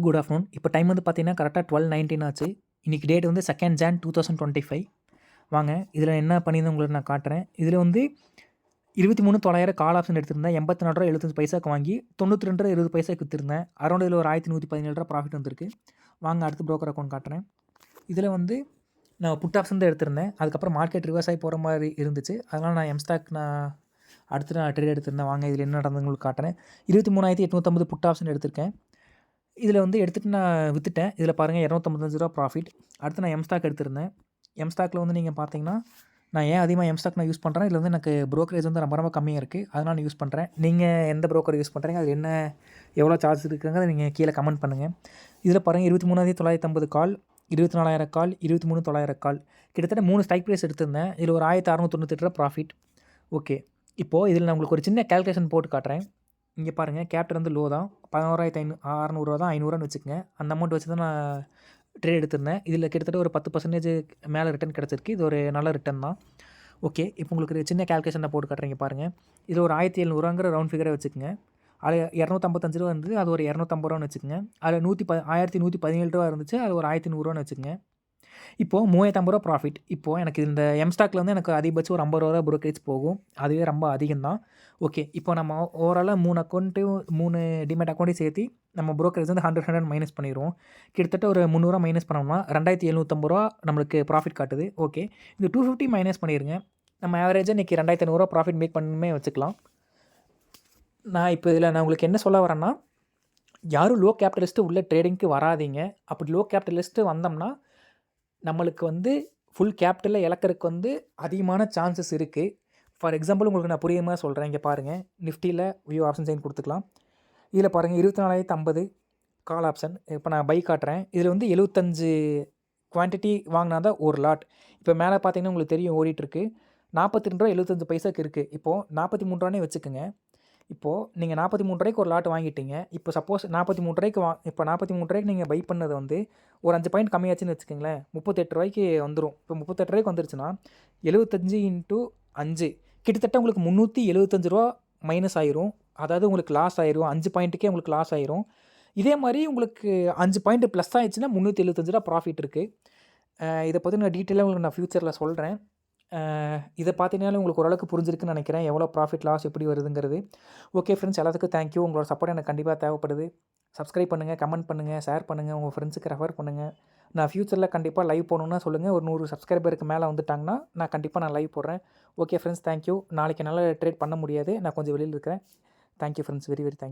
Good afternoon. இப்போ time வந்து பார்த்தீங்கன்னா, கரெக்ட்டா 12:19 ஆச்சு. இன்னைக்கு டேட் வந்து 2 ஜான் 2025. வாங்க, இதில என்ன பண்ணியிருந்தேன் உங்களுக்கு நான் காட்டுறேன். இதில வந்து 23,900 கால் ஆப்ஷன் எடுத்திருந்தேன். ரூ. 84.75 வாங்கி ரூ. 92.20 வித்திருந்தேன். அரவுண்ட் இதில ஒரு ரூ. 1117 ப்ராஃபிட் வந்திருக்கு. வாங்க அடுத்து புரோக்கர் அக்கவுண்ட் காட்டுறேன். இதில வந்து நான் புட் ஆப்ஷன் தான் எடுத்திருந்தேன். அதுக்கப்புறம் மார்க்கெட் ரிவர்ஸ் ஆகி போகிற மாதிரி இருந்துச்சு. அதனால் நான் எம்ஸ்டாக் அடுத்து நான் ட்ரேட் எடுத்திருந்தேன். வாங்க இதில என்ன நடந்ததுன்னு உங்களுக்கு காட்டுறேன். 23,850 புட் ஆப்ஷன் எடுத்திருக்கேன். இதில வந்து எடுத்துட்டு நான் வித்துட்டேன். இதில பாருங்கள் ரூ. 255 ப்ராஃபிட். அடுத்து நான் எம்ஸ்டாக் எடுத்திருந்தேன். எம்ஸ்டாக்ல வந்து நீங்கள் பார்த்தீங்கன்னா, நான் ஏன் அதிகமாக எம்ஸ்டாக் நான் யூஸ் பண்ணுறேன். இதில வந்து எனக்கு புரோக்கரேஜ் வந்து ரொம்ப ரொம்ப கம்மியாக இருக்குது. அதனால் நான் யூஸ் பண்ணுறேன். நீங்கள் எந்த புரோக்கர் யூஸ் பண்ணுறீங்க? அதில் என்ன எவ்வளோ சார்ஜ் இருக்குங்கிறத நீங்கள் கீழே கமெண்ட் பண்ணுங்கள். இதில் பாருங்கள் 23,950 கால், 24,000 கால், 23,900 கால். கிட்டத்தட்ட 3 ஸ்ட்ரைக் ப்ரைஸ் எடுத்திருந்தேன். இதில் ஒரு ரூ. 1,698 ப்ராஃபிட். ஓகே. இப்போது இதில் நான் உங்களுக்கு ஒரு சின்ன கால்குலேஷன் போட்டு காட்டுறேன். இங்கே பாருங்கள், கேபிட்டல் வந்து லோ தான். 11,600 தான், 500 வச்சுக்கங்க. அந்த அமௌண்ட் வச்சு தான் நான் ட்ரேட் எடுத்திருந்தேன். இதில் கிட்டத்தட்ட ஒரு 10% மேலே ரிட்டர்ன் கிடச்சிருக்கு. இது ஒரு நல்ல ரிட்டர்ன் தான். ஓகே, இப்போ உங்களுக்கு ஒரு சின்ன கால்குலேஷன் நான் போட்டு காட்டுறேன். பாருங்கள், இது ஒரு 1,700ங்கிற ரவுண்ட் ஃபிகரை வச்சுக்கோங்க. அதில் ரூ. 255 இருந்தது, அது ஒரு ரூ. 250 வச்சுக்கோங்க. அதில் 1,117 இருந்துச்சு, அது ஒரு ரூ. 1,100 வச்சுக்கோங்க. இப்போது ரூ. 3,050 ப்ராஃபிட். இப்போது எனக்கு இந்த எம்ஸ்டாக்ல வந்து எனக்கு அதிகபட்சம் ஒரு ரூ. 50 தான் புரோக்கரேஜ் போகும். அதுவே ரொம்ப அதிகம் தான். ஓகே, இப்போ நம்ம ஓவராலாக 3 அக்கௌண்ட்டையும் 3 டிமேட் அக்கௌண்ட்டையும் சேர்த்து நம்ம புரோக்கரேஜ் வந்து 100 மைனஸ் பண்ணிடுவோம். கிட்டத்தட்ட ஒரு ரூ. 300 மைனஸ் பண்ணோம்னா ரூ. 2,750 நம்மளுக்கு ப்ராஃபிட் காட்டுது. ஓகே, இந்த 250 மைனஸ் பண்ணிடுங்க. நம்ம ஆவரேஜாக இன்றைக்கி ரூ. 2,500 ப்ராஃபிட் மேக் பண்ணுமே வச்சுக்கலாம். நான் இப்போ இதில் நான் உங்களுக்கு என்ன சொல்ல வரேன்னா, யாரும் லோ கேபிட்டலிஸ்ட்டு உள்ள ட்ரேடிங்க்கு வராதீங்க. அப்படி லோ கேபிட்டலிஸ்ட்டு வந்தோம்னா நம்மளுக்கு வந்து ஃபுல் கேபிட்டலில் இழக்கிறதுக்கு வந்து அதிகமான சான்சஸ் இருக்குது. ஃபார் எக்ஸாம்பிள் உங்களுக்கு நான் புரியுற மாதிரி சொல்கிறேன். இங்கே பாருங்கள், நிஃப்டியில் வியூ ஆப்ஷன் சைன் கொடுத்துக்கலாம். இதில் பாருங்கள் 24,050 கால் ஆப்ஷன். இப்போ நான் பை காட்டுறேன். இதில் வந்து 75 குவான்டிட்டி வாங்கினா தான் ஒரு லாட். இப்போ மேலே பார்த்தீங்கன்னா உங்களுக்கு தெரியும் ஓடிட்டுருக்கு. ரூ. 42.75 இருக்குது. இப்போது ரூ. 43 வச்சுக்கோங்க. இப்போது நீங்கள் ரூ. 43 ஒரு லாட் வாங்கிட்டீங்க. இப்போ சப்போஸ் ரூ. 43 இப்போ ரூ. 43 நீங்கள் பை பண்ணது வந்து ஒரு 5 பாயிண்ட் கம்மியாச்சுன்னு வச்சுக்கோங்களேன், ரூ. 38 வந்துடும். இப்போ ரூ. 38 வந்துருச்சுன்னா 75 இன்ட்டு 5 கிட்டத்தட்ட உங்களுக்கு ரூ. 375 மைனஸ் ஆயிரும். அதாவது உங்களுக்கு லாஸ் ஆயிரும். 5 பாயிண்ட்டுக்கே உங்களுக்கு லாஸ் ஆயிரும். இதே மாதிரி உங்களுக்கு 5 பாயிண்ட் ப்ளஸ் ஆயிடுச்சுன்னா ரூ. 375 ப்ராஃபிட் இருக்குது. இதை பற்றி நான் டீட்டெயிலாக உங்களுக்கு நான் ஃப்யூச்சரில் சொல்கிறேன். இதை பார்த்தீங்கன்னாலும் உங்களுக்கு ஓரளவுக்கு புரிஞ்சிருக்குன்னு நினைக்கிறேன், எவ்வளோ ப்ராஃபிட் லாஸ் எப்படி வருதுங்கிறது. ஓகே ஃப்ரெண்ட்ஸ், எல்லாத்துக்கும் தேங்க்யூ. உங்களோட சப்போர்ட் எனக்கு கண்டிப்பாக தேவைப்படுது. சப்ஸ்கிரைப் பண்ணுங்கள், கமெண்ட் பண்ணுங்கள், ஷேர் பண்ணுங்கள், உங்கள் ஃப்ரெண்ட்ஸுக்கு ரெஃபர் பண்ணுங்கள். நான் ஃப்யூச்சரில் கண்டிப்பாக லைவ் போடணுன்னா சொல்லுங்கள். ஒரு 100 சப்ஸ்கிரைபருக்கு மேலே வந்துட்டாங்கன்னா நான் கண்டிப்பாக லைவ் போடுறேன். Okay friends, thank you. நாளைக்கு என்னால் ட்ரேட் பண்ண முடியாது, நான் கொஞ்சம் வெளியில் இருக்கிறேன். Thank you friends, very very thank you.